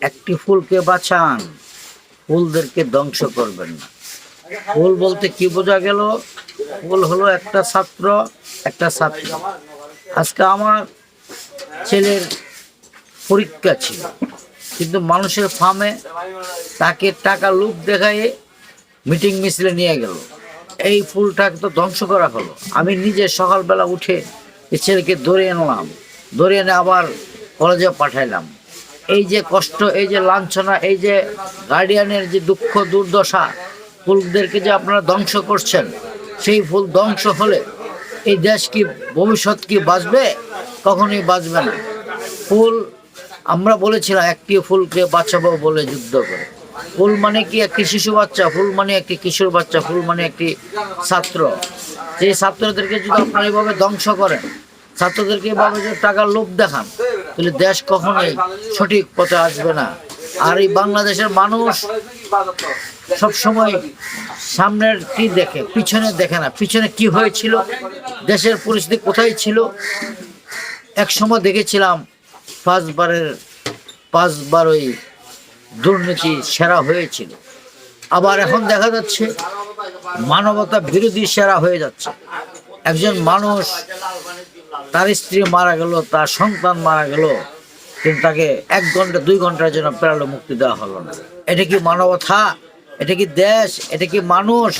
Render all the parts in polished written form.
একটি ফুলকে বাঁচান, ফুলদেরকে ধ্বংস করবেন না। ফুল বলতে কি বোঝা গেল? ফুল হলো একটা ছাত্র, একটা ছাত্রী। আজকে আমার ছেলের পরীক্ষা ছিল, কিন্তু মানুষের ফার্মে তাকে টাকা লোভ দেখায় মিটিং মিছিলে নিয়ে গেল। এই ফুলটাকে তো ধ্বংস করা হলো। আমি নিজে সকালবেলা উঠে এই ছেলেকে ধরে আনলাম, ধরে এনে আবার কলেজে পাঠাইলাম। এই যে কষ্ট, এই যে লাঞ্ছনা, এই যে গার্ডিয়ানের যে দুঃখ দুর্দশা, ফুলদেরকে যে আপনারা ধ্বংস করছেন, সেই ফুল ধ্বংস হলে এই দেশ কি, ভবিষ্যৎ কি বাঁচবে? কখনোই বাঁচবে না। ফুল, আমরা বলেছিলাম একটি ফুলকে বাঁচাবো বলে যুদ্ধ করে। ফুল মানে কি একটি শিশু বাচ্চা, ফুল মানে একটি কিশোর বাচ্চা, ফুল মানে একটি ছাত্র। সেই ছাত্রদেরকে যদি আপনারা এইভাবে ধ্বংস করেন, ছাত্রদেরকে এভাবে যদি টাকার লোভ দেখান, তাহলে দেশ কখনোই সঠিক পথে আসবে না। আর এই বাংলাদেশের মানুষ সবসময় সামনের কি দেখে, পিছনে দেখে না। পিছনে কি হয়েছিল, দেশের পরিস্থিতি কোথায় ছিল। এক সময় দেখেছিলাম পাঁচবারই দুর্নীতি সেরা হয়েছিল। আবার এখন দেখা যাচ্ছে মানবতা বিরোধী সেরা হয়ে যাচ্ছে। একজন মানুষ, তার স্ত্রী মারা গেল, তার সন্তান মারা গেল, কিন্তু তাকে 1 ঘন্টা 2 ঘন্টার জন্য প্রাণ মুক্তি দেওয়া হলো না। এটা কি মানবতা? এটা কি দেশ? এটা কি মানুষ?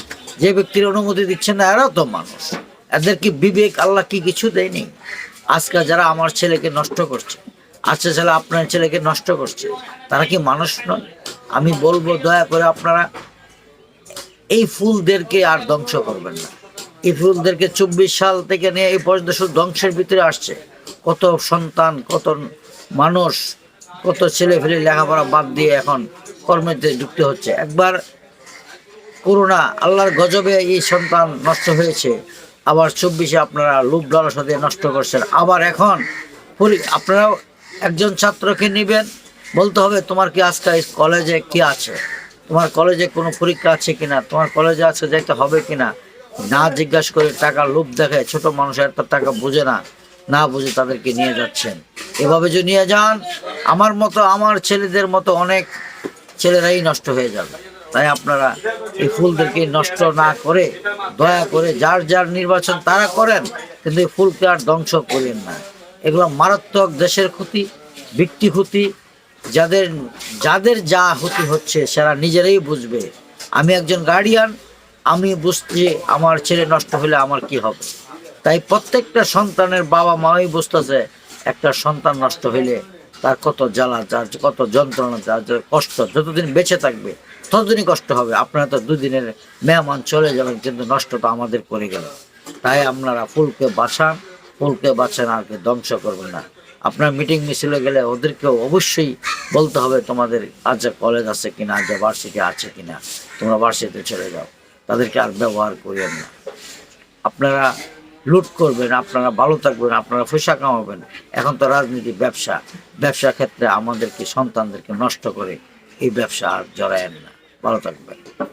যে ব্যক্তির অনুমতি দিচ্ছে না, এরাও তো মানুষ। এদের কি বিবেক আল্লাহ কি কিছু দেয়নি? আজকে যারা আমার ছেলেকে নষ্ট করছে, আচ্ছা ছেলে আপনার ছেলেকে নষ্ট করছে, তারা কি মানুষ নয়? আমি বলবো দয়া করে আপনারা এই ফুলদেরকে আর ধ্বংস করবেন না। এই ফুলদেরকে 24 সাল থেকে নিয়ে এই পর্যন্ত শুধু ধ্বংসের ভিতরে আসছে। কত সন্তান, কত মানুষ, কত ছেলে ফেলে লেখাপড়া বাদ দিয়ে এখন কর্মেতে যুক্ত হচ্ছে। একবার করোনা, আল্লাহর গজবে এই সন্তান নষ্ট হয়েছে। আবার 24-এ আপনারা লোভ লালসা দিয়ে নষ্ট করছেন। আবার এখন আপনারাও একজন ছাত্রকে নেবেন, বলতে হবে তোমার কি আজকে কলেজে কি আছে, তোমার কলেজে কোনো পরীক্ষা আছে কিনা, তোমার কলেজে আছে যাইতে হবে কিনা, না জিজ্ঞাসা করে টাকা লোভ দেখায়। ছোট মানুষ এত টাকা বোঝে না, না বুঝে তাদেরকে নিয়ে যাচ্ছেন। এভাবে যদি নিয়ে যান, আমার মতো, আমার ছেলেদের মতো অনেক ছেলেরাই নষ্ট হয়ে যাবে। তাই আপনারা এই ফুলদেরকে নষ্ট না করে, দয়া করে যার যার নির্বাচন তারা করেন, কিন্তু এই ফুলকে আর ধ্বংস করেন না। এগুলো মারাত্মক দেশের ক্ষতি, ব্যক্তি ক্ষতি। যাদের যাদের যা ক্ষতি হচ্ছে সেরা নিজেরাই বুঝবে। আমি একজন গার্ডিয়ান, আমি বুঝছি আমার ছেলে নষ্ট হলে আমার কি হবে। তাই প্রত্যেকটা সন্তানের বাবা মাই বুঝতেছে একটা সন্তান নষ্ট হইলে তার কত জ্বালা, যার কত যন্ত্রণা, যার কষ্ট। যতদিন বেঁচে থাকবে ততদিনই কষ্ট হবে। আপনারা তো 2 দিনের মেহমান চলে যাবেন, কিন্তু নষ্ট তো আমাদের করে গেল। তাই আপনারা ফুলকে বাঁচান, ফুলকে বাঁচান, আর ধ্বংস করবেন না। আপনার মিটিং মিছিলে গেলে ওদেরকেও অবশ্যই বলতে হবে তোমাদের আজ কলেজ আছে কিনা, আজ ভার্সিটি আছে কিনা, তোমরা ভার্সিটিতে চলে যাও। তাদেরকে আর ব্যবহার করিয়েন না। আপনারা লুট করবেন, আপনারা ভালো থাকবেন, আপনারা পয়সা কামাবেন। এখন তো রাজনীতি, ব্যবসা ক্ষেত্রে আমাদেরকে, সন্তানদেরকে নষ্ট করে এই ব্যবসা আর জড়ায়েন না। ভালো থাকবেন।